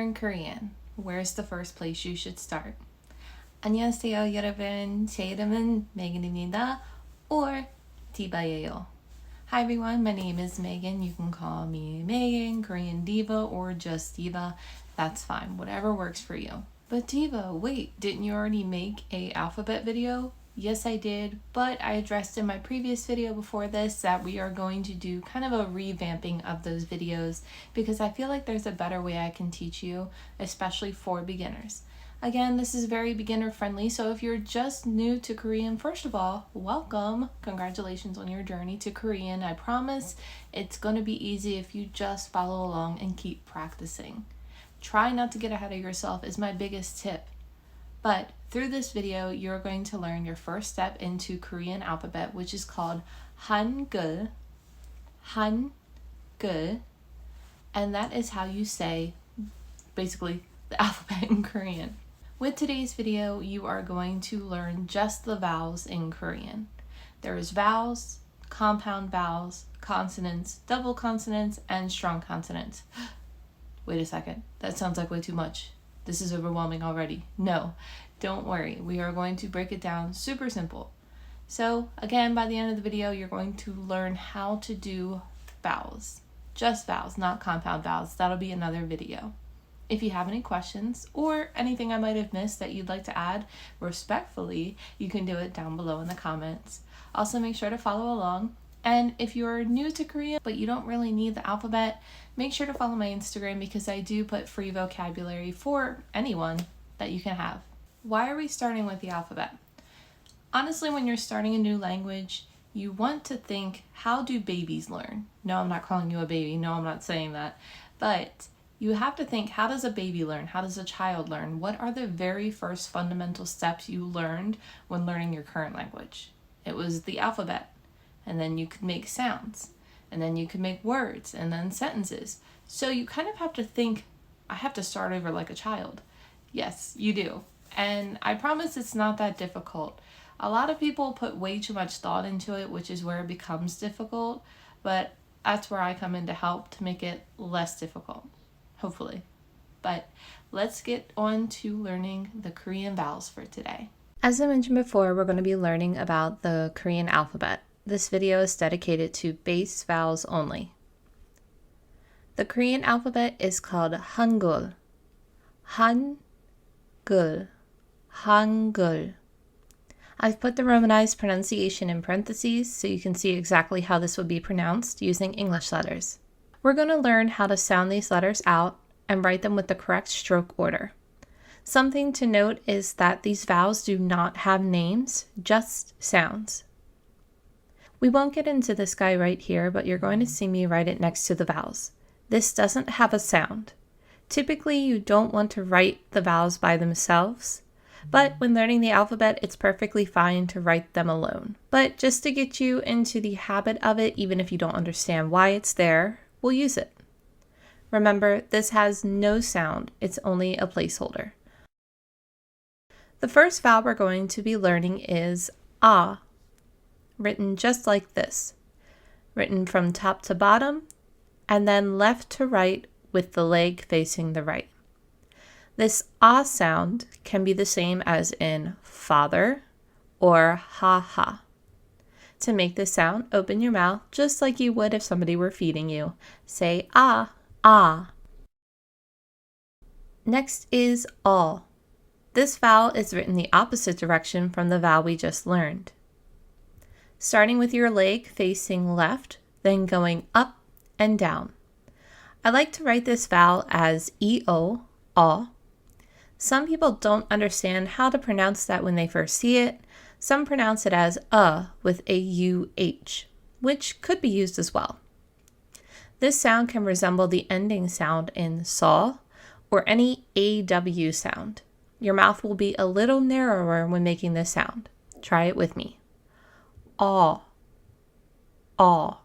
learn Korean, where's the first place you should start? 안녕하세요 여러분, 제 이름은 Megan입니다, or 디바예요. Hi everyone, my name is Megan. You can call me Megan, Korean Diva, or just Diva. That's fine, whatever works for you. But Diva, wait, didn't you already make a alphabet video? Yes, I did, but I addressed in my previous video before this that we are going to do kind of a revamping of those videos because I feel like there's a better way I can teach you, especially for beginners. Again, this is very beginner friendly, so if you're just new to Korean, first of all, welcome. Congratulations on your journey to Korean. I promise it's going to be easy if you just follow along and keep practicing. Try not to get ahead of yourself is my biggest tip. But through this video, you're going to learn your first step into Korean alphabet, which is called Hangul, Hangul, and that is how you say basically the alphabet in Korean. With today's video, you are going to learn just the vowels in Korean. There is vowels, compound vowels, consonants, double consonants, and strong consonants. Wait a second, that sounds like way too much. This is overwhelming already. No, don't worry. We are going to break it down super simple. So again, by the end of the video, you're going to learn how to do vowels. Just vowels, not compound vowels. That'll be another video. If you have any questions or anything I might have missed that you'd like to add, respectfully, you can do it down below in the comments. Also, make sure to follow along. And if you're new to Korean, but you don't really need the alphabet, make sure to follow my Instagram because I do put free vocabulary for anyone that you can have. Why are we starting with the alphabet? Honestly, when you're starting a new language, you want to think, how do babies learn? No, I'm not calling you a baby. No, I'm not saying that. But you have to think, how does a baby learn? How does a child learn? What are the very first fundamental steps you learned when learning your current language? It was the alphabet. And then you could make sounds, and then you could make words, and then sentences. So you kind of have to think, I have to start over like a child. Yes, you do. And I promise it's not that difficult. A lot of people put way too much thought into it, which is where it becomes difficult, but that's where I come in to help to make it less difficult, hopefully. But let's get on to learning the Korean vowels for today. As I mentioned before, we're going to be learning about the Korean alphabet. This video is dedicated to base vowels only. The Korean alphabet is called Hangul. Hangul. Hangul. I've put the romanized pronunciation in parentheses so you can see exactly how this would be pronounced using English letters. We're going to learn how to sound these letters out and write them with the correct stroke order. Something to note is that these vowels do not have names, just sounds. We won't get into this guy right here, but you're going to see me write it next to the vowels. This doesn't have a sound. Typically, you don't want to write the vowels by themselves, but when learning the alphabet, it's perfectly fine to write them alone. But just to get you into the habit of it, even if you don't understand why it's there, we'll use it. Remember, this has no sound. It's only a placeholder. The first vowel we're going to be learning is ah. Written just like this, written from top to bottom, and then left to right with the leg facing the right. This ah sound can be the same as in father or ha-ha. To make this sound, open your mouth just like you would if somebody were feeding you. Say ah, ah. Next is all. This vowel is written the opposite direction from the vowel we just learned. Starting with your leg facing left, then going up and down. I like to write this vowel as E-O, aw. Some people don't understand how to pronounce that when they first see it. Some pronounce it as with a U-H, which could be used as well. This sound can resemble the ending sound in saw or any AW sound. Your mouth will be a little narrower when making this sound. Try it with me. Aw, aw.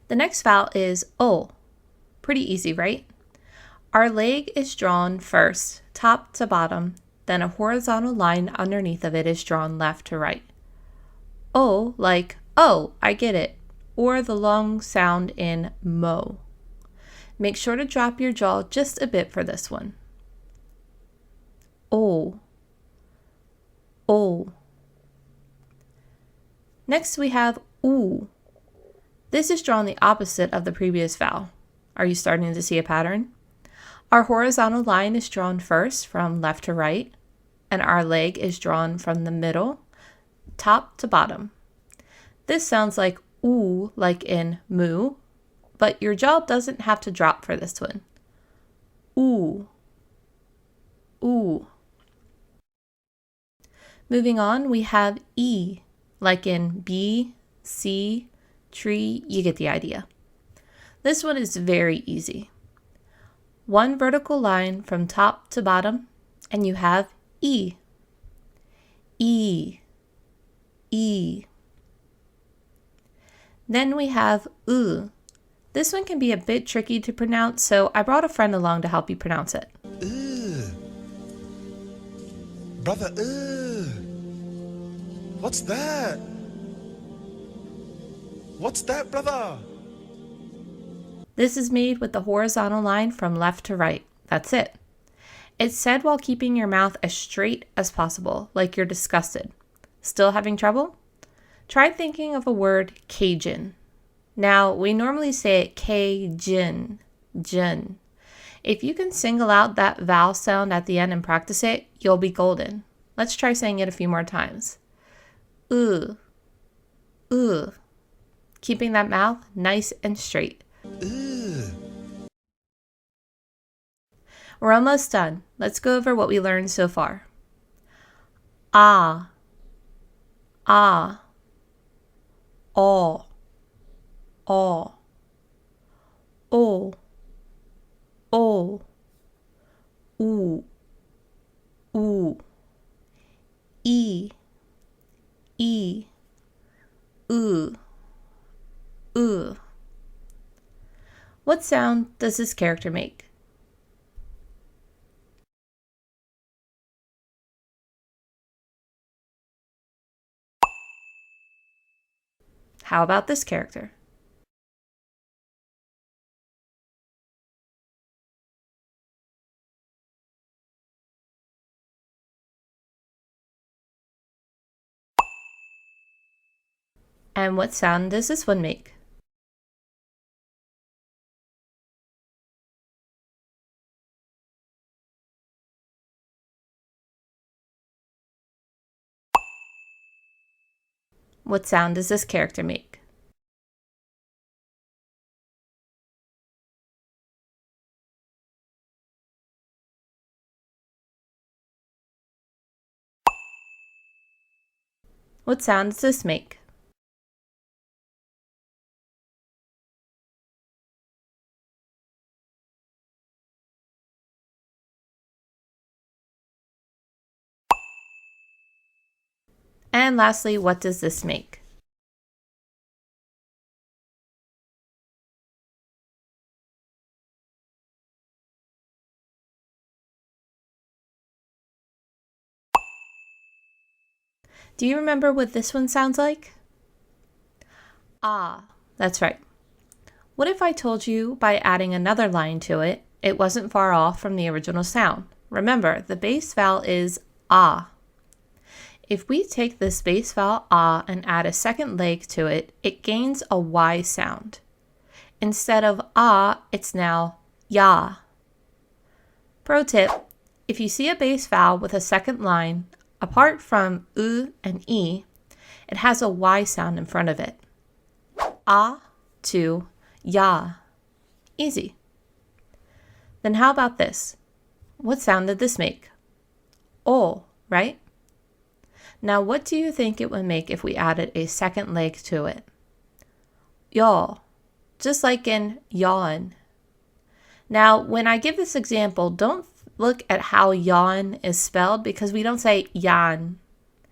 The next vowel is O. Pretty easy, right? Our leg is drawn first, top to bottom, then a horizontal line underneath of it is drawn left to right. O like, oh, I get it, or the long sound in mo. Make sure to drop your jaw just a bit for this one. O. O. Next we have U. This is drawn the opposite of the previous vowel. Are you starting to see a pattern? Our horizontal line is drawn first from left to right, and our leg is drawn from the middle, top to bottom. This sounds like oo, like in moo, but your jaw doesn't have to drop for this one. Ooh. Ooh. Moving on, we have E, like in bee, sea, tree, you get the idea. This one is very easy. One vertical line from top to bottom, and you have E. E. E. Then we have U. This one can be a bit tricky to pronounce, so I brought a friend along to help you pronounce it. Brother, what's that? What's that, brother? This is made with the horizontal line from left to right. That's it. It's said while keeping your mouth as straight as possible, like you're disgusted. Still having trouble? Try thinking of a word Cajun. Now, we normally say it Cajun, jin. If you can single out that vowel sound at the end and practice it, you'll be golden. Let's try saying it a few more times. Keeping that mouth nice and straight. We're almost done. Let's go over what we learned so far. Ah, ah, all, o, oo, e, oo. What sound does this character make? How about this character? And what sound does this one make? What sound does this character make? What sound does this make? And lastly, what does this make? Do you remember what this one sounds like? Ah, that's right. What if I told you by adding another line to it, it wasn't far off from the original sound? Remember, the base vowel is ah. If we take this base vowel ah and add a second leg to it, it gains a Y sound. Instead of ah, it's now ya. Pro tip, if you see a base vowel with a second line, apart from U and E, it has a Y sound in front of it. Ah to ya. Easy. Then how about this? What sound did this make? O, right? Now what do you think it would make if we added a second leg to it? Yaw, just like in yawn. Now when I give this example, don't look at how yawn is spelled because we don't say yan.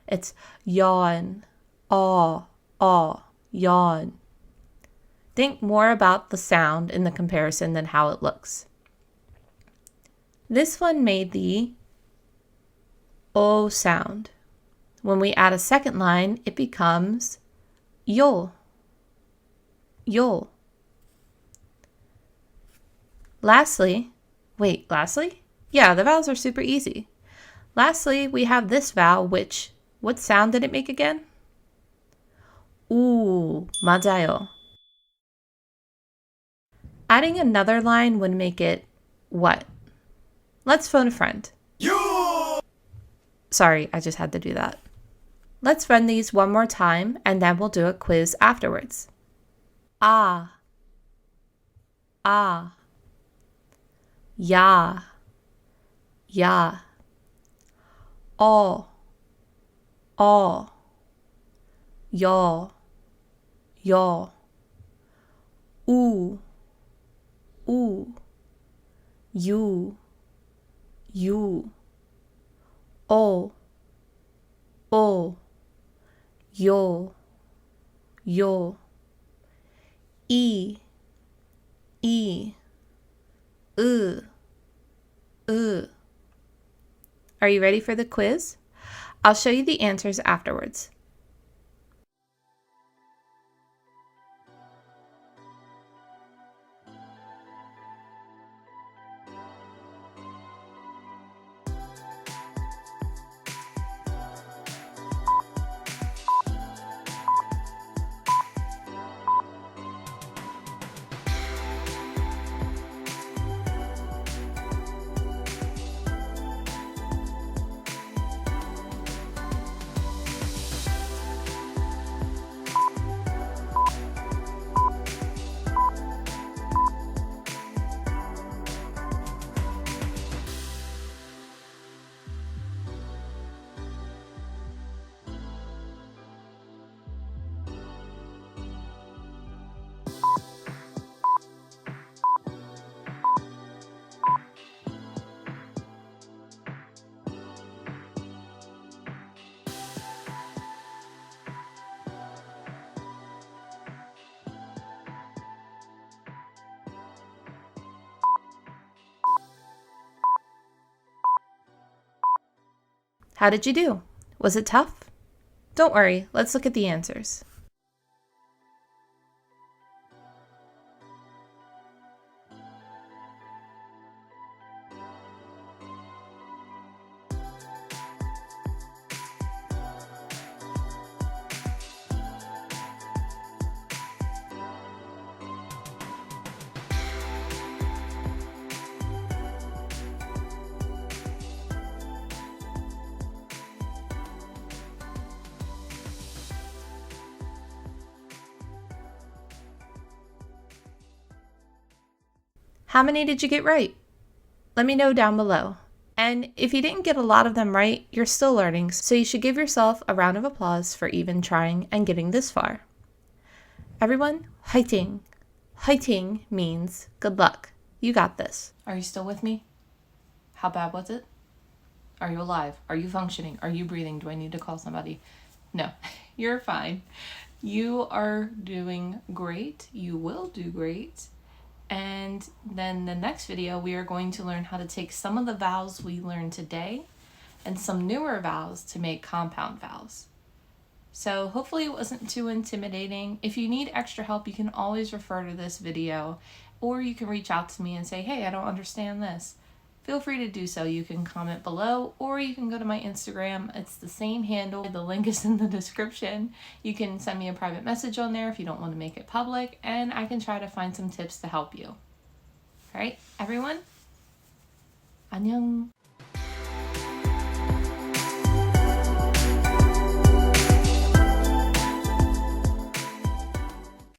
It's yawn, yawn. Think more about the sound in the comparison than how it looks. This one made the O sound. When we add a second line, it becomes yo. Yo. Lastly, Yeah, the vowels are super easy. Lastly, we have this vowel, which, what sound did it make again? Ooh, 맞아요. Adding another line would make it what? Let's phone a friend. Sorry, I just had to do that. Let's run these one more time and then we'll do a quiz afterwards. Ah, ah, ya, ya, all, y'all, ooh, you, oh, yo, e, uh. Are you ready for the quiz? I'll show you the answers afterwards. How did you do? Was it tough? Don't worry, let's look at the answers. How many did you get right? Let me know down below. And if you didn't get a lot of them right, you're still learning, so you should give yourself a round of applause for even trying and getting this far. Everyone, 화이팅! 화이팅 means good luck. You got this. Are you still with me? How bad was it? Are you alive? Are you functioning? Are you breathing? Do I need to call somebody? No, you're fine. You are doing great. You will do great. And then the next video, we are going to learn how to take some of the vowels we learned today and some newer vowels to make compound vowels. So hopefully it wasn't too intimidating. If you need extra help, you can always refer to this video, or you can reach out to me and say, hey, I don't understand this. Feel free to do so. You can comment below, or you can go to my Instagram. It's the same handle. The link is in the description. You can send me a private message on there if you don't want to make it public, and I can try to find some tips to help you. All right, everyone? 안녕.